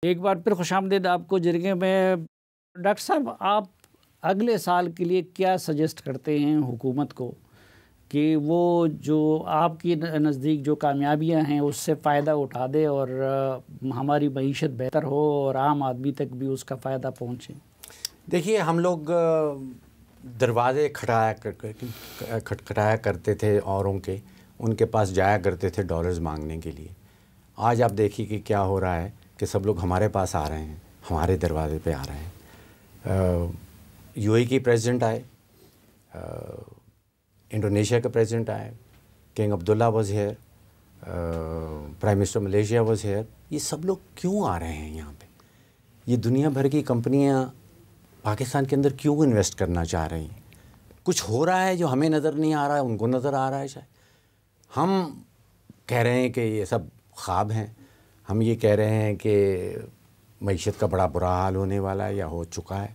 ایک بار پھر خوش آمدید آپ کو جرگے میں۔ ڈاکٹر صاحب، آپ اگلے سال کے لیے کیا سجیسٹ کرتے ہیں حکومت کو کہ وہ جو آپ کی نزدیک جو کامیابیاں ہیں اس سے فائدہ اٹھا دے اور ہماری معیشت بہتر ہو اور عام آدمی تک بھی اس کا فائدہ پہنچے؟ دیکھیے، ہم لوگ دروازے کھٹکھٹایا کرتے تھے اوروں کے، ان کے پاس جایا کرتے تھے ڈالرز مانگنے کے لیے۔ آج آپ دیکھیے کہ کیا ہو رہا ہے کہ سب لوگ ہمارے پاس آ رہے ہیں، ہمارے دروازے پہ آ رہے ہیں۔ یو اے کی پریزیڈنٹ آئے، انڈونیشیا کا پریزیڈنٹ آئے، King Abdullah was here, prime minister Malaysia was here. یہ سب لوگ کیوں آ رہے ہیں یہاں پہ؟ یہ دنیا بھر کی کمپنیاں پاکستان کے اندر کیوں انویسٹ کرنا چاہ رہی ہیں؟ کچھ ہو رہا ہے جو ہمیں نظر نہیں آ رہا ہے، ان کو نظر آ رہا ہے شاید۔ ہم کہہ رہے ہیں کہ یہ سب خواب ہیں، ہم یہ کہہ رہے ہیں کہ معیشت کا بڑا برا حال ہونے والا ہے یا ہو چکا ہے۔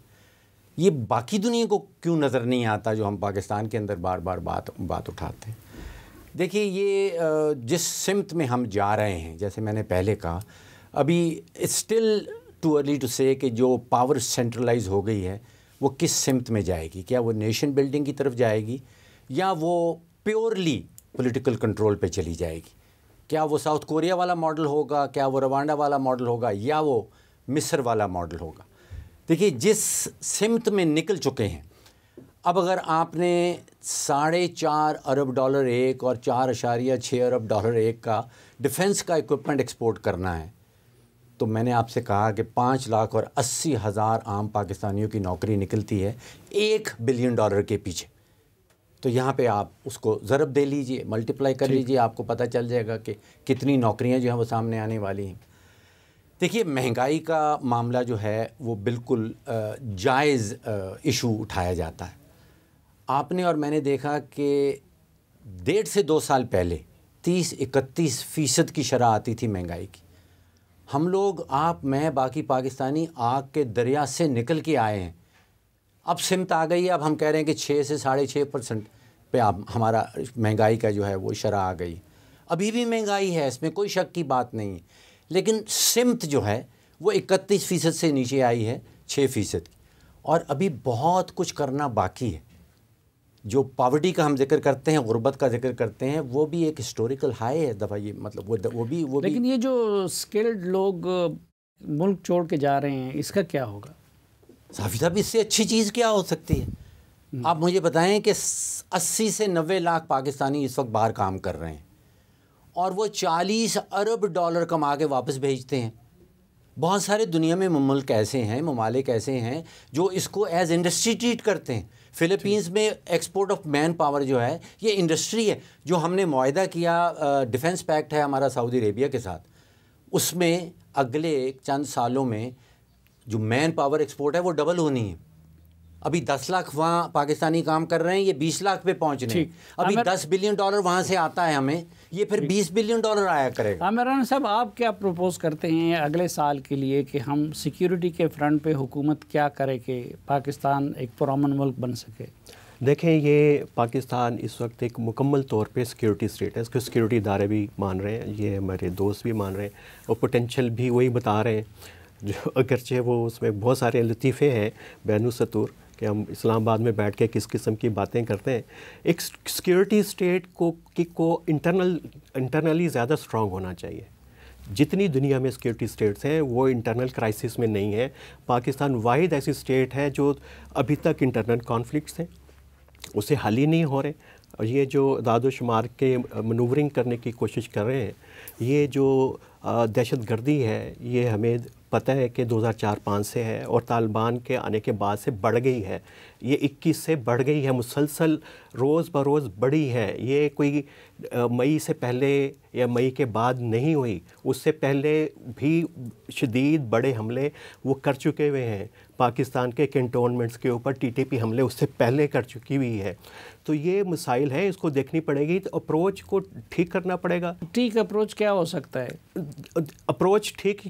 یہ باقی دنیا کو کیوں نظر نہیں آتا جو ہم پاکستان کے اندر بار بار بات اٹھاتے ہیں؟ دیکھیے، یہ جس سمت میں ہم جا رہے ہیں، جیسے میں نے پہلے کہا، ابھی اسٹل ٹو ارلی ٹو سے کہ جو پاور سینٹرلائز ہو گئی ہے وہ کس سمت میں جائے گی۔ کیا وہ نیشن بلڈنگ کی طرف جائے گی یا وہ پیورلی پولیٹیکل کنٹرول پہ چلی جائے گی؟ کیا وہ ساؤتھ کوریا والا ماڈل ہوگا، کیا وہ روانڈا والا ماڈل ہوگا، یا وہ مصر والا ماڈل ہوگا؟ دیکھیے، جس سمت میں نکل چکے ہیں، اب اگر آپ نے $4.5 ارب ایک اور $4.6 ارب ایک کا ڈیفنس کا اکوپمنٹ ایکسپورٹ کرنا ہے، تو میں نے آپ سے کہا کہ 5,80,000 عام پاکستانیوں کی نوکری نکلتی ہے $1 بلین کے پیچھے۔ تو یہاں پہ آپ اس کو ضرب دے لیجئے، ملٹیپلائی کر لیجئے، آپ کو پتہ چل جائے گا کہ کتنی نوکریاں جو ہیں وہ سامنے آنے والی ہیں۔ دیکھیے، مہنگائی کا معاملہ جو ہے وہ بالکل جائز ایشو اٹھایا جاتا ہے۔ آپ نے اور میں نے دیکھا کہ 1.5 سے 2 سال پہلے 30-31% کی شرح آتی تھی مہنگائی کی۔ ہم لوگ، آپ، میں، باقی پاکستانی آگ کے دریا سے نکل کے آئے ہیں۔ اب سمت آ گئی ہے، اب ہم کہہ رہے ہیں کہ 6 سے 6.5% پہ اب ہمارا مہنگائی کا جو ہے وہ شرح آ گئی۔ ابھی بھی مہنگائی ہے، اس میں کوئی شک کی بات نہیں ہے، لیکن سمت جو ہے وہ 31% سے نیچے آئی ہے 6% کی، اور ابھی بہت کچھ کرنا باقی ہے۔ جو پاورٹی کا ہم ذکر کرتے ہیں، غربت کا ذکر کرتے ہیں، وہ بھی ایک ہسٹوریکل ہائی ہے دفعہ، یہ مطلب وہ بھی لیکن یہ جو اسکلڈ لوگ ملک چھوڑ کے جا رہے ہیں، اس کا کیا ہوگا؟ صافی صاحب، اس سے اچھی چیز کیا ہو سکتی ہے؟ آپ مجھے بتائیں کہ 80 سے 90 لاکھ پاکستانی اس وقت باہر کام کر رہے ہیں اور وہ $40 ارب کما کے واپس بھیجتے ہیں۔ بہت سارے دنیا میں ملک ایسے ہیں، ممالک ایسے ہیں جو اس کو ایز انڈسٹری ٹریٹ کرتے ہیں۔ فلپینز میں ایکسپورٹ آف مین پاور جو ہے یہ انڈسٹری ہے۔ جو ہم نے معاہدہ کیا، ڈیفنس پیکٹ ہے ہمارا سعودی عربیہ کے ساتھ، اس میں اگلے چند سالوں میں جو مین پاور ایکسپورٹ ہے وہ ڈبل ہونی ہے۔ ابھی 10 لاکھ وہاں پاکستانی کام کر رہے ہیں، یہ 20 لاکھ پہ پہنچ رہے ہیں۔ ابھی $10 بلین وہاں سے آتا ہے ہمیں، یہ پھر $20 بلین آیا کرے گا۔ عامران صاحب، آپ کیا پروپوز کرتے ہیں اگلے سال کے لیے کہ ہم سیکیورٹی کے فرنٹ پہ حکومت کیا کرے کہ پاکستان ایک پرامن ملک بن سکے؟ دیکھیں، یہ پاکستان اس وقت ایک مکمل طور پہ سیکیورٹی اسٹیٹ ہے، اس کو سیکیورٹی ادارے بھی مان رہے ہیں، یہ ہمارے دوست بھی مان رہے ہیں، اور پوٹینشیل بھی وہی بتا رہے ہیں، جو اگرچہ وہ اس میں بہت سارے لطیفے ہیں بین السطور کہ ہم اسلام آباد میں بیٹھ کے کس قسم کی باتیں کرتے ہیں۔ ایک سیکیورٹی اسٹیٹ کو انٹرنلی زیادہ اسٹرانگ ہونا چاہیے۔ جتنی دنیا میں سیکیورٹی اسٹیٹس ہیں وہ انٹرنل کرائسس میں نہیں ہے۔ پاکستان واحد ایسی اسٹیٹ ہے جو ابھی تک انٹرنل کانفلکٹس ہیں، اسے حل ہی نہیں ہو رہے، اور یہ جو اعداد و شمار کے منورنگ کرنے کی کوشش کر رہے ہیں، یہ جو دہشت گردی ہے یہ ہمیں پتہ ہے کہ 2004-05 سے ہے، اور طالبان کے آنے کے بعد سے بڑھ گئی ہے، یہ 21 سے بڑھ گئی ہے، مسلسل روز بروز بڑھی ہے۔ یہ کوئی مئی سے پہلے یا مئی کے بعد نہیں ہوئی، اس سے پہلے بھی شدید بڑے حملے وہ کر چکے ہوئے ہیں۔ پاکستان کے کنٹونمنٹس کے اوپر TTP حملے اس سے پہلے کر چکی ہوئی ہے۔ تو یہ مسائل ہیں، اس کو دیکھنی پڑے گی، تو اپروچ کو ٹھیک کرنا پڑے گا۔ ٹھیک اپروچ کیا ہو سکتا ہے؟ اپروچ ٹھیک،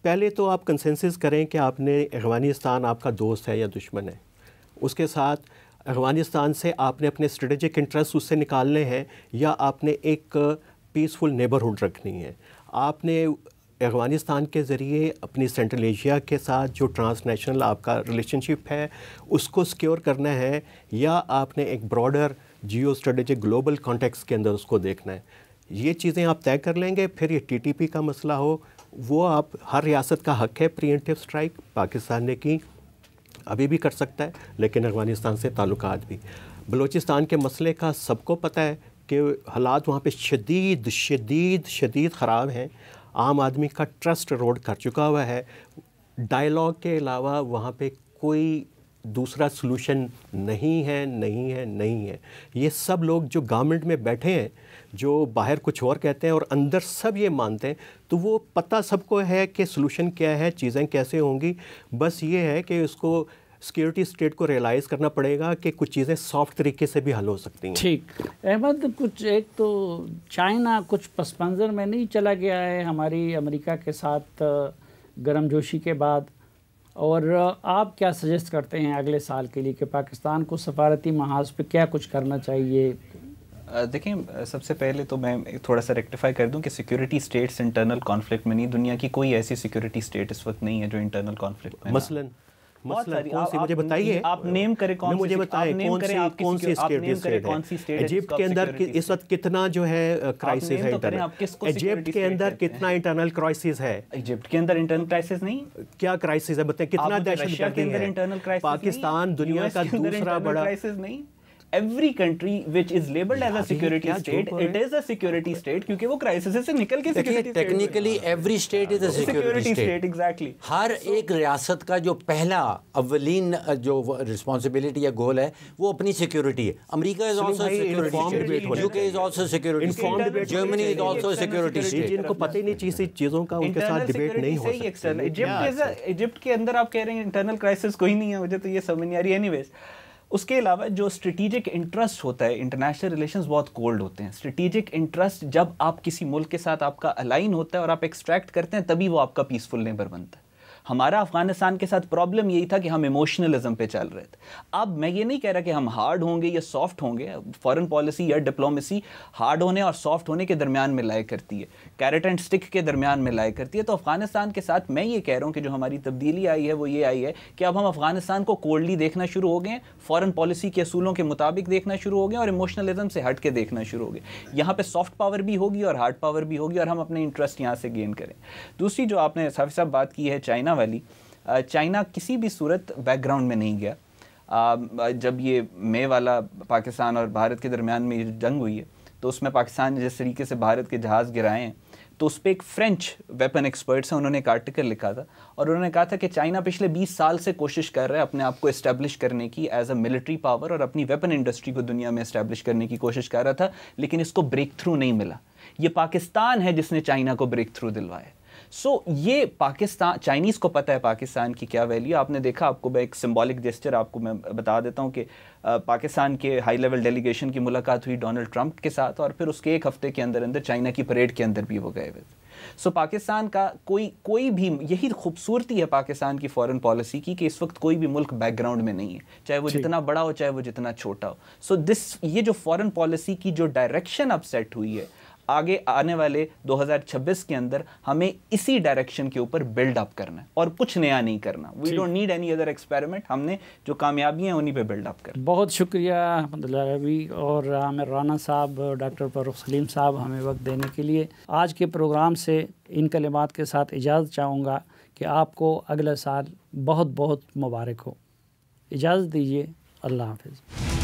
پہلے تو آپ کنسنسس کریں کہ آپ نے افغانستان آپ کا دوست ہے یا دشمن ہے، اس کے ساتھ افغانستان سے آپ نے اپنے اسٹریٹجک انٹرسٹ اس سے نکالنے ہیں، یا آپ نے ایک پیسفل نیبرہڈ رکھنی ہے۔ آپ نے افغانستان کے ذریعے اپنی سینٹرل ایشیا کے ساتھ جو ٹرانس نیشنل آپ کا ریلیشن شپ ہے اس کو سیکیور کرنا ہے، یا آپ نے ایک broader geo strategic global contexts کے اندر اس کو دیکھنا ہے؟ یہ چیزیں آپ طے کر لیں گے، پھر یہ ٹی ٹی پی کا مسئلہ ہو، وہ آپ ہر ریاست کا حق ہے پریمپٹیو اسٹرائک، پاکستان نے کی، ابھی بھی کر سکتا ہے، لیکن افغانستان سے تعلقات بھی۔ بلوچستان کے مسئلے کا سب کو پتہ ہے کہ حالات وہاں پہ شدید شدید شدید خراب ہیں، عام آدمی کا ٹرسٹ روڈ کر چکا ہوا ہے، ڈائلاگ کے علاوہ وہاں پہ کوئی دوسرا سلوشن نہیں ہے۔ یہ سب لوگ جو گورنمنٹ میں بیٹھے ہیں، جو باہر کچھ اور کہتے ہیں اور اندر سب یہ مانتے ہیں، تو وہ پتہ سب کو ہے کہ سلوشن کیا ہے، چیزیں کیسے ہوں گی۔ بس یہ ہے کہ اس کو سیکیورٹی اسٹیٹ کو ریئلائز کرنا پڑے گا کہ کچھ چیزیں سافٹ طریقے سے بھی حل ہو سکتی ہیں۔ ٹھیک احمد، کچھ ایک تو چائنا کچھ پس منظر میں نہیں چلا گیا ہے ہماری امریکہ کے ساتھ گرم جوشی کے بعد، اور آپ کیا سجیسٹ کرتے ہیں اگلے سال کے لیے کہ پاکستان کو سفارتی محاذ پہ کیا کچھ کرنا چاہیے؟ دیکھیں، سب سے پہلے تو میں تھوڑا سا ریکٹیفائی کر دوں کہ سیکیورٹی اسٹیٹس انٹرنل کانفلکٹ میں نہیں، دنیا کی کوئی ایسی سیکیورٹی اسٹیٹ اس وقت نہیں ہے جو انٹرنل کانفلکٹ میں۔ مثلاً کون سی مجھے بتائیے، آپ نیم کریں کون سی، مجھے بتائیں کون سی سیکیورٹی اسٹیٹ ہے؟ ایجپٹ کے اندر اس وقت کتنا جو ہے کرائسس ہے انٹرنل، ایجپٹ کے اندر کتنا انٹرنل کرائسس ہے؟ ایجپٹ کے اندر انٹرنل کرائسس نہیں، کیا کرائسس ہے بتائیں، کتنا دہشت گردی ہے؟ پاکستان دنیا کا دوسرا بڑا نہیں۔ Every country which is labeled as a security state, it is a security state کیونکہ وہ crisis سے نکل کے security state۔ Technically every state is a security state. Exactly. ہر ایک ریاست کا جو پہلا اولین جو responsibility یا goal ہے وہ اپنی security ہے۔ امریکہ is also a security state. UK is also a security state. Germany is also a security state. جن کو پتہ ہی نہیں چیزوں کا ان کے ساتھ ڈیبیٹ نہیں ہو سکتی۔ ایجپٹ کے اندر آپ کہہ رہے ہیں انٹرنل کرائسس کوئی نہیں ہے، مجھے تو یہ سمجھ نہیں آ رہی۔ اینی ویز، اس کے علاوہ جو اسٹریٹجک انٹرسٹ ہوتا ہے، انٹرنیشنل ریلیشنز بہت کولڈ ہوتے ہیں۔ اسٹریٹجک انٹرسٹ جب آپ کسی ملک کے ساتھ آپ کا الائن ہوتا ہے اور آپ ایکسٹریکٹ کرتے ہیں، تبھی وہ آپ کا پیسفل نیبر بنتا ہے۔ ہمارا افغانستان کے ساتھ پرابلم یہی تھا کہ ہم ایموشنلزم پہ چل رہے تھے۔ اب میں یہ نہیں کہہ رہا کہ ہم ہارڈ ہوں گے یا سافٹ ہوں گے، فارن پالیسی یا ڈپلومیسی ہارڈ ہونے اور سافٹ ہونے کے درمیان میں لائے کرتی ہے، کیرٹ اینڈ سٹک کے درمیان میں لائے کرتی ہے۔ تو افغانستان کے ساتھ میں یہ کہہ رہا ہوں کہ جو ہماری تبدیلی آئی ہے وہ یہ آئی ہے کہ اب ہم افغانستان کو کولڈلی دیکھنا شروع ہو گئے، فارن پالیسی کے اصولوں کے مطابق دیکھنا شروع ہو گئے اور ایموشنلزم سے ہٹ کے دیکھنا شروع ہو گئے۔ یہاں پہ سافٹ پاور بھی ہوگی اور ہارڈ پاور بھی ہوگی اور ہم اپنے انٹرسٹ یہاں سے گین کریں۔ دوسری جو آپ نے صاحب صاحب بات کی ہے چائنا والی، چائنا کسی بھی صورت بیک گراؤنڈ میں نہیں گیا۔ جب یہ مے والا پاکستان اور بھارت کے درمیان میں جنگ ہوئی ہے تو اس میں پاکستان نے جس طریقے سے بھارت کے جہاز گرائے ہیں، تو اس پہ ایک فرینچ ویپن ایکسپرٹس ہیں، انہوں نے ایک آرٹیکل لکھا تھا اور انہوں نے کہا تھا کہ چائنا پچھلے 20 سال سے کوشش کر رہا ہے اپنے آپ کو اسٹیبلش کرنے کی ایز اے ملٹری پاور اور اپنی ویپن انڈسٹری کو دنیا میں اسٹیبلش کرنے کی کوشش کر رہا تھا، لیکن اس کو بریک تھرو نہیں ملا۔ یہ پاکستان ہے جس نے چائنا کو بریک تھرو دلوایا۔ یہ پاکستان، چائنیز کو پتہ ہے پاکستان کی کیا ویلیو۔ آپ نے دیکھا، آپ کو میں ایک سمبولک جیسچر آپ کو میں بتا دیتا ہوں کہ پاکستان کے ہائی لیول ڈیلیگیشن کی ملاقات ہوئی ڈونلڈ ٹرمپ کے ساتھ اور پھر اس کے ایک ہفتے کے اندر چائنا کی پریڈ کے اندر بھی وہ گئے ہوئے۔ پاکستان کا کوئی بھی، یہی خوبصورتی ہے پاکستان کی فارن پالیسی کی کہ اس وقت کوئی بھی ملک بیک گراؤنڈ میں نہیں ہے، چاہے وہ جتنا بڑا ہو چاہے وہ جتنا چھوٹا ہو۔ یہ جو فارن پالیسی کی جو ڈائریکشن اب سیٹ ہوئی ہے، آگے آنے والے 2026 کے اندر ہمیں اسی ڈائریکشن کے اوپر بلڈ اپ کرنا ہے اور کچھ نیا نہیں کرنا۔ We don't need any other experiment, ہم نے جو کامیابی ہیں انہی پہ بلڈ اپ کرنا۔ بہت شکریہ احمد اللہ روی اور عامر رانا صاحب، ڈاکٹر فاروق سلیم صاحب ہمیں وقت دینے کے لیے۔ آج کے پروگرام سے ان کلمات کے ساتھ اجازت چاہوں گا کہ آپ کو اگلا سال بہت بہت مبارک ہو۔ اجازت دیجیے، اللہ حافظ۔